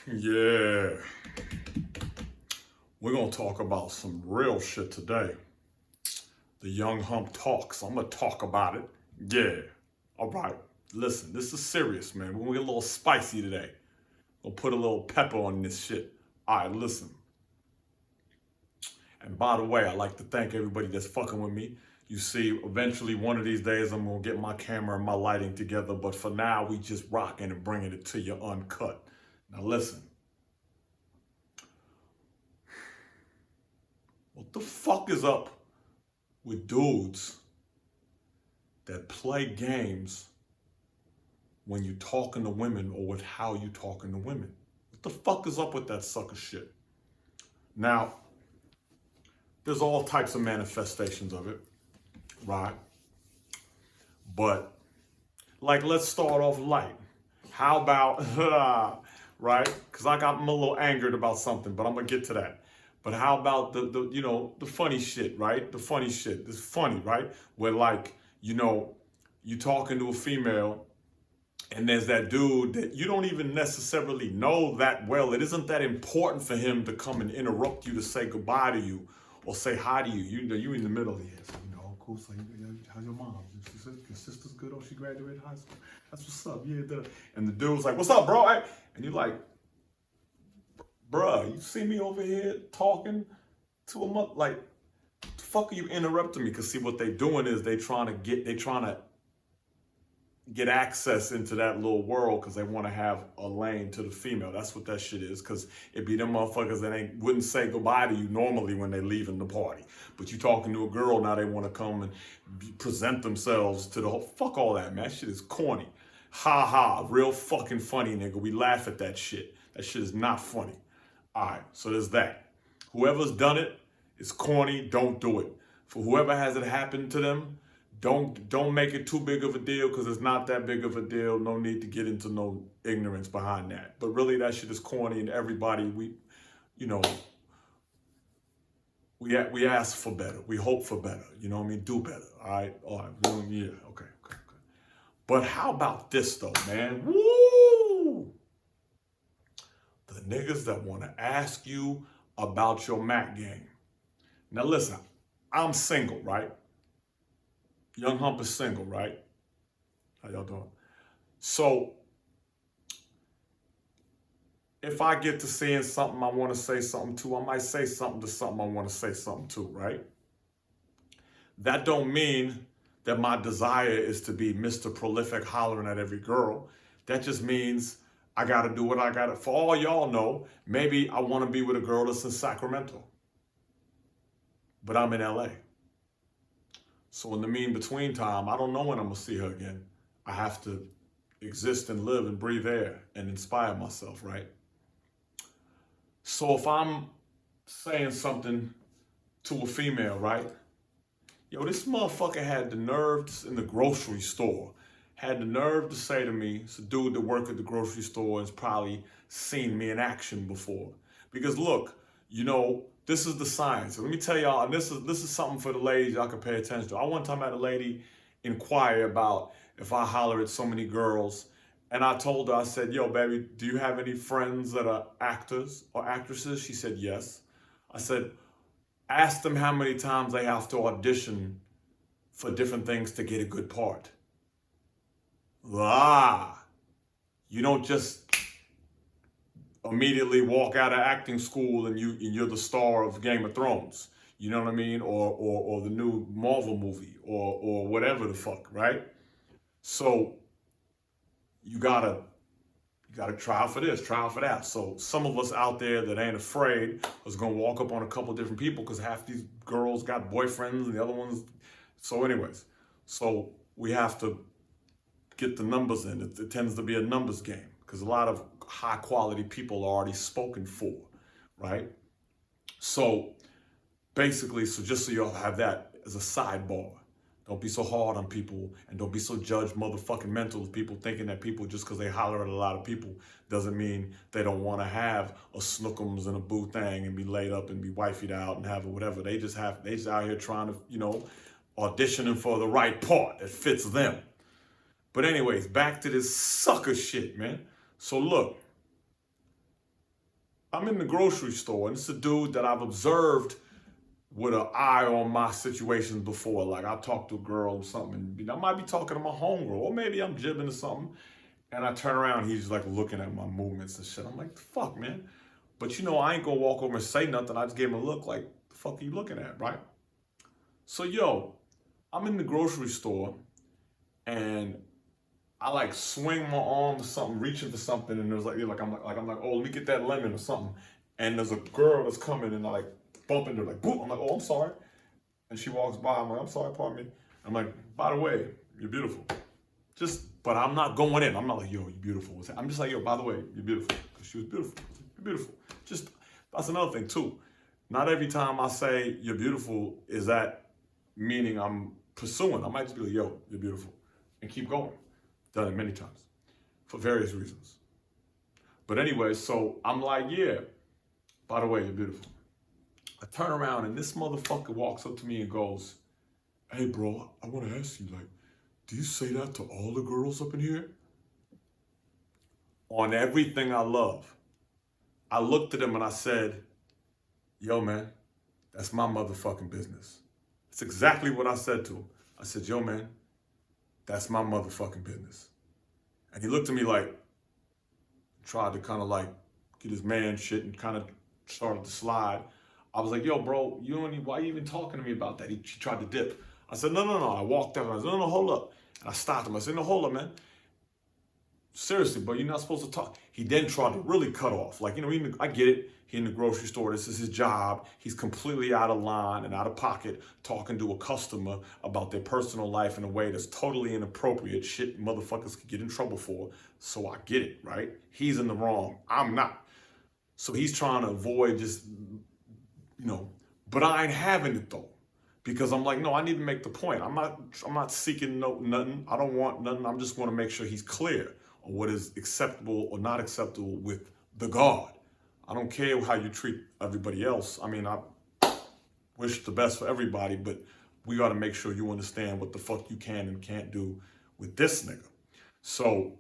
Yeah, we're gonna talk about some real shit today. The young Hump talks. I'm gonna talk about it. Yeah. All right. Listen, this is serious, man. We're gonna get a little spicy today. We'll put a little pepper on this shit. All right, listen. And by the way, I'd like to thank everybody that's fucking with me. You see, eventually one of these days I'm gonna get my camera and my lighting together, but for now we just rocking and bringing it to you uncut. Now listen. What the fuck is up with dudes that play games when you talking to women or with how you talking to women? What the fuck is up with that sucker shit? Now, there's all types of manifestations of it, right? But like, let's start off light. How about, right? Because I'm a little angered about something, but I'm gonna get to that. But how about the funny shit, right? The funny shit. It's funny, right? Where like, you talking to a female and there's that dude that you don't even necessarily know that well. It isn't that important for him to come and interrupt you to say goodbye to you or say hi to you. You in the middle here. So, cool. So, how's your mom? Your sister's good? Oh, she graduated high school. That's what's up. Yeah. And the dude's like, what's up, bro? And you're like, bruh, you see me over here talking to a mother, like, the fuck are you interrupting me? Because see, what they doing is they trying to get access into that little world because they want to have a lane to the female. That's what that shit is. Because it be them motherfuckers that wouldn't say goodbye to you normally when they leaving the party. But you talking to a girl, now they want to come and present themselves to the whole, fuck all that, man. That shit is corny. Ha ha, real fucking funny, nigga. We laugh at that shit. That shit is not funny. All right, so there's that. Whoever's done it, it's corny, don't do it. For whoever has it happen to them, don't make it too big of a deal because it's not that big of a deal. No need to get into no ignorance behind that. But really, that shit is corny, and everybody, we ask for better. We hope for better. You know what I mean? Do better. All right? Yeah, okay. But how about this, though, man? Woo! The niggas that want to ask you about your Mac game. Now, listen, I'm single, right? Young Hump is single, right? How y'all doing? So, if I get to saying something I want to say something to, I might say something to something I want to say something to, right? That don't mean that my desire is to be Mr. Prolific hollering at every girl. That just means I got to do what I got to. For all y'all know, maybe I want to be with a girl that's in Sacramento, but I'm in LA. So in the between time, I don't know when I'm gonna see her again. I have to exist and live and breathe air and inspire myself, right? So if I'm saying something to a female, right? Yo, this motherfucker had the nerve in the grocery store, had the nerve to say to me, it's a dude that worked at the grocery store and has probably seen me in action before. Because look, this is the science. Let me tell y'all, and this is something for the ladies y'all can pay attention to. I one time had a lady inquire about if I holler at so many girls, and I told her, I said, yo, baby, do you have any friends that are actors or actresses? She said, yes. I said, ask them how many times they have to audition for different things to get a good part. You don't just immediately walk out of acting school and you're the star of Game of Thrones. You know what I mean? Or the new Marvel movie or whatever the fuck, right? So you gotta try for this, try for that. So some of us out there that ain't afraid is gonna walk up on a couple different people because half these girls got boyfriends and the other ones. So anyways, so we have to get the numbers in. It tends to be a numbers game because a lot of high quality people are already spoken for, right? So basically, so just so y'all have that as a sidebar, don't be so hard on people and don't be so judge motherfucking mental of people thinking that people, just because they holler at a lot of people, doesn't mean they don't want to have a snookums and a boo thing and be laid up and be wifeyed out and have whatever. They just out here trying to, auditioning for the right part that fits them. But anyways, back to this sucker shit, man. So look, I'm in the grocery store, and it's a dude that I've observed with an eye on my situations before. Like I talk to a girl or something, and I might be talking to my homegirl, or maybe I'm jibbing or something, and I turn around, he's like looking at my movements and shit. I'm like, fuck, man. But I ain't gonna walk over and say nothing. I just gave him a look like, the fuck are you looking at, right? So I'm in the grocery store, and I like swing my arm to something, reaching for something, and there's I'm like, oh, let me get that lemon or something. And there's a girl that's coming, and I like bump into her, like, boom. I'm like, oh, I'm sorry. And she walks by. I'm like, I'm sorry, pardon me. I'm like, by the way, you're beautiful. But I'm not going in. I'm not like, yo, you're beautiful. I'm just like, yo, by the way, you're beautiful. Because she was beautiful. You're beautiful. That's another thing too. Not every time I say you're beautiful is that meaning I'm pursuing. I might just be like, yo, you're beautiful. And keep going. Done it many times. For various reasons. But anyway, so I'm like, yeah, by the way, you're beautiful. I turn around and this motherfucker walks up to me and goes, hey bro, I want to ask you, like, do you say that to all the girls up in here? On everything I love. I looked at him and I said, yo man, that's my motherfucking business. It's exactly what I said to him. I said, yo man, that's my motherfucking business. And he looked at me like, tried to kind of like get his man shit and kind of started to slide. I was like, yo, bro, why are you even talking to me about that? He tried to dip. I said, no. I walked out and I said, no, hold up. And I stopped him. I said, no, hold up, man. Seriously, bro, you're not supposed to talk. He then tried to really cut off. Like, I get it. He in the grocery store. This is his job. He's completely out of line and out of pocket talking to a customer about their personal life in a way that's totally inappropriate. Shit motherfuckers could get in trouble for. So I get it, right? He's in the wrong. I'm not. So he's trying to avoid just, but I ain't having it though. Because I'm like, no, I need to make the point. I'm not seeking nothing. I don't want nothing. I just want to make sure he's clear on what is acceptable or not acceptable with the God. I don't care how you treat everybody else. I mean, I wish the best for everybody, but we got to make sure you understand what the fuck you can and can't do with this nigga. So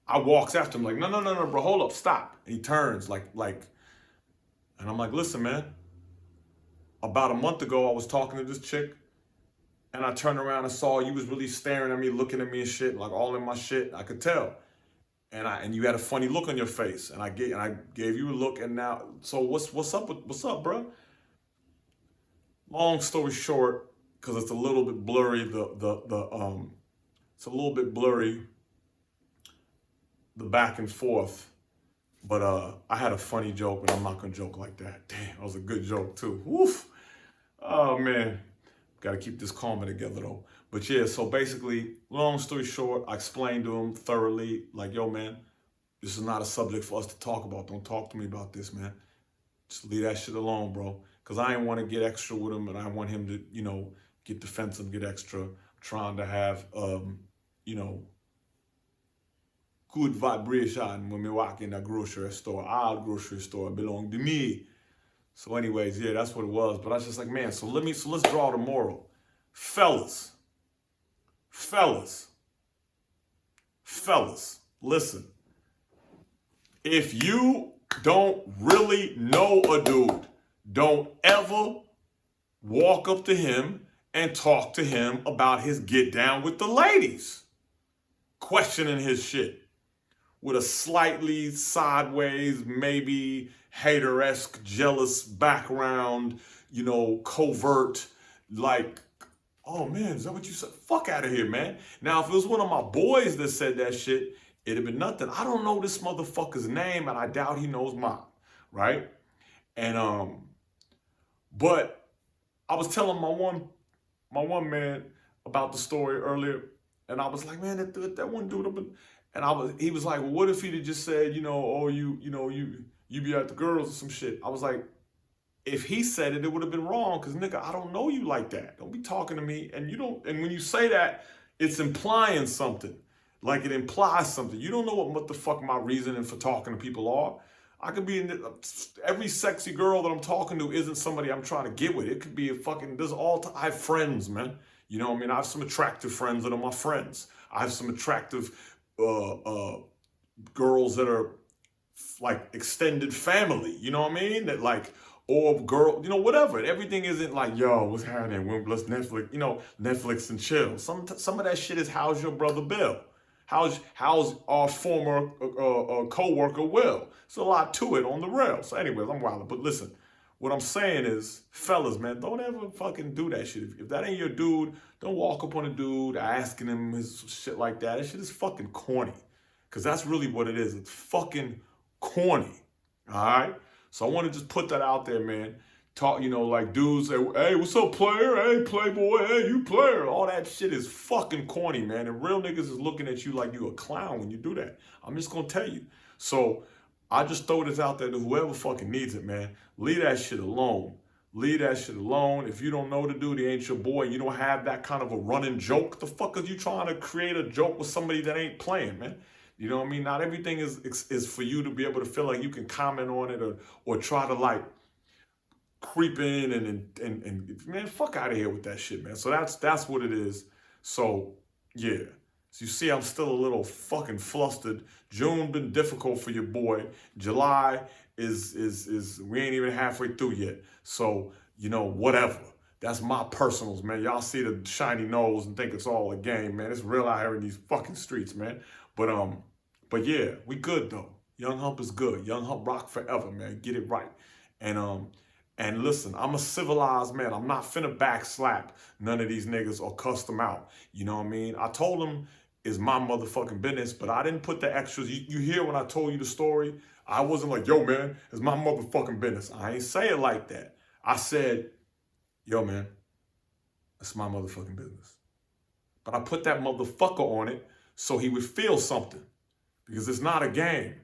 I walks after him like, no, bro, hold up, stop. And he turns like, and I'm like, listen, man. About a month ago, I was talking to this chick, and I turned around and saw you was really staring at me, looking at me and shit, like all in my shit. I could tell, and you had a funny look on your face, and I gave you a look, and now, so what's up, bro? Long story short, because it's a little bit blurry, it's a little bit blurry, the back and forth. But I had a funny joke, but I'm not gonna joke like that. Damn, that was a good joke too. Woof. Oh man, gotta keep this karma together though. But yeah, so basically, long story short, I explained to him thoroughly, like, yo man, this is not a subject for us to talk about. Don't talk to me about this, man. Just leave that shit alone, bro. Cause I ain't want to get extra with him, and I want him to, get defensive, get extra. I'm trying to have, good vibration when we walk in the grocery store. Our grocery store belong to me. So anyways, yeah, that's what it was. But I was just like, man, so let's draw the moral. Fellas, listen. If you don't really know a dude, don't ever walk up to him and talk to him about his get down with the ladies. Questioning his shit. With a slightly sideways, maybe hater-esque, jealous background, covert, like, oh man, is that what you said? Fuck out of here, man. Now, if it was one of my boys that said that shit, it'd have been nothing. I don't know this motherfucker's name, and I doubt he knows mine, right? And, but I was telling my one man about the story earlier, and I was like, man, that one dude, and he was like, well, what if he'd have just said, oh, you be at the girls or some shit? I was like, if he said it, it would have been wrong, because nigga, I don't know you like that. Don't be talking to me, and when you say that, it's implying something. Like it implies something. You don't know what the fuck my reasoning for talking to people are. I could be every sexy girl that I'm talking to isn't somebody I'm trying to get with. It could be I have friends, man. I have some attractive friends that are my friends. I have some attractive girls that are like extended family, you know what I mean? That like, or girl, you know, whatever. Everything isn't like, yo, what's happening? Let's Netflix, you know, Netflix and chill. Some of that shit is how's your brother Bill? How's our former co-worker Will? There's a lot to it on the rail. So anyways, I'm wild. But listen, what I'm saying is, fellas, man, don't ever fucking do that shit. If that ain't your dude, don't walk up on a dude asking him his shit like that. That shit is fucking corny. Because that's really what it is. It's fucking corny. All right? So I want to just put that out there, man. Talk, you know, like dudes say, hey, what's up, player? Hey, playboy. Hey, you player. All that shit is fucking corny, man. And real niggas is looking at you like you a clown when you do that. I'm just going to tell you. So I just throw this out there to whoever fucking needs it, man. Leave that shit alone. Leave that shit alone. If you don't know the dude, he ain't your boy. You don't have that kind of a running joke. The fuck are you trying to create a joke with somebody that ain't playing, man? You know what I mean? Not everything is for you to be able to feel like you can comment on it or try to like creep in and man, fuck out of here with that shit, man. So that's what it is. So yeah. So you see, I'm still a little fucking flustered. June been difficult for your boy. July is we ain't even halfway through yet. So, you know, whatever. That's my personals, man. Y'all see the shiny nose and think it's all a game, man. It's real out here in these fucking streets, man. But yeah, we good though. Young Hump is good. Young Hump rock forever, man. Get it right. And listen, I'm a civilized man. I'm not finna backslap none of these niggas or cuss them out. You know what I mean? I told them it's my motherfucking business, but I didn't put the extras. You hear when I told you the story? I wasn't like, yo, man, it's my motherfucking business. I ain't say it like that. I said, yo, man, it's my motherfucking business. But I put that motherfucker on it so he would feel something. Because it's not a game.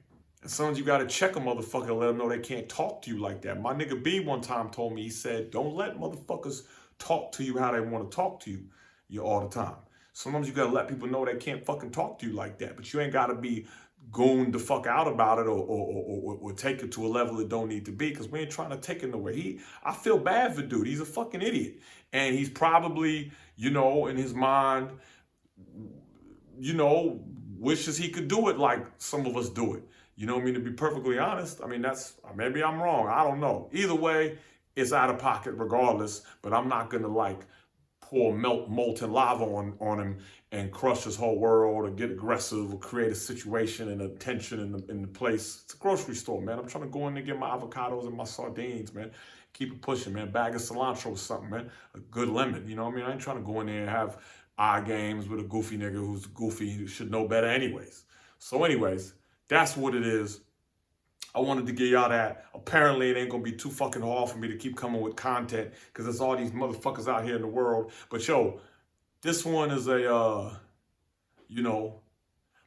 And sometimes you got to check a motherfucker and let them know they can't talk to you like that. My nigga B one time told me, he said, don't let motherfuckers talk to you how they want to talk to you all the time. Sometimes you got to let people know they can't fucking talk to you like that. But you ain't got to be gooned the fuck out about it or take it to a level it don't need to be, because we ain't trying to take it nowhere. I feel bad for dude. He's a fucking idiot. And he's probably, you know, in his mind, you know, wishes he could do it like some of us do it. You know what I mean? To be perfectly honest, I mean, maybe I'm wrong. I don't know. Either way, it's out of pocket regardless, but I'm not going to like pour molten lava on him and crush his whole world or get aggressive or create a situation and a tension in the place. It's a grocery store, man. I'm trying to go in and get my avocados and my sardines, man. Keep it pushing, man. Bag of cilantro or something, man. A good lemon, you know what I mean? I ain't trying to go in there and have eye games with a goofy nigga who's goofy, who should know better anyways. So anyways, that's what it is. I wanted to get y'all that. Apparently, it ain't gonna be too fucking hard for me to keep coming with content because there's all these motherfuckers out here in the world. But yo, this one is a, you know,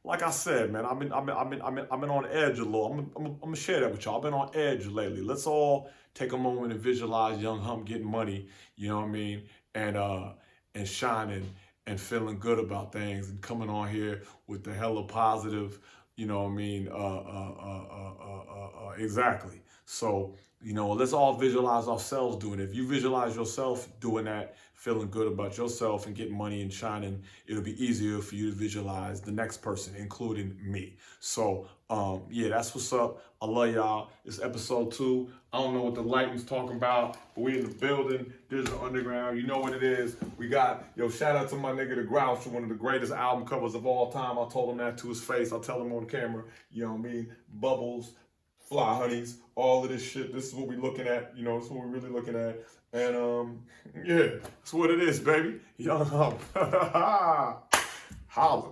like I said, man, I've been on edge a little. I'm gonna share that with y'all. I've been on edge lately. Let's all take a moment and visualize Young Hump getting money. You know what I mean? And shining and feeling good about things and coming on here with the hella positive. You know what I mean? Exactly. So, you know, let's all visualize ourselves doing it. If you visualize yourself doing that, feeling good about yourself and getting money and shining, it'll be easier for you to visualize the next person, including me. So, yeah, that's what's up. I love y'all. It's episode 2. I don't know what the lighting's talking about, but we in the building. Digital Underground. You know what it is. We got, shout out to my nigga The Grouch for one of the greatest album covers of all time. I told him that to his face. I'll tell him on camera. You know what I mean? Bubbles, Fly Honeys, all of this shit. This is what we looking at. You know, this is what we're really looking at. And, yeah, that's what it is, baby. Young Hump. Holla.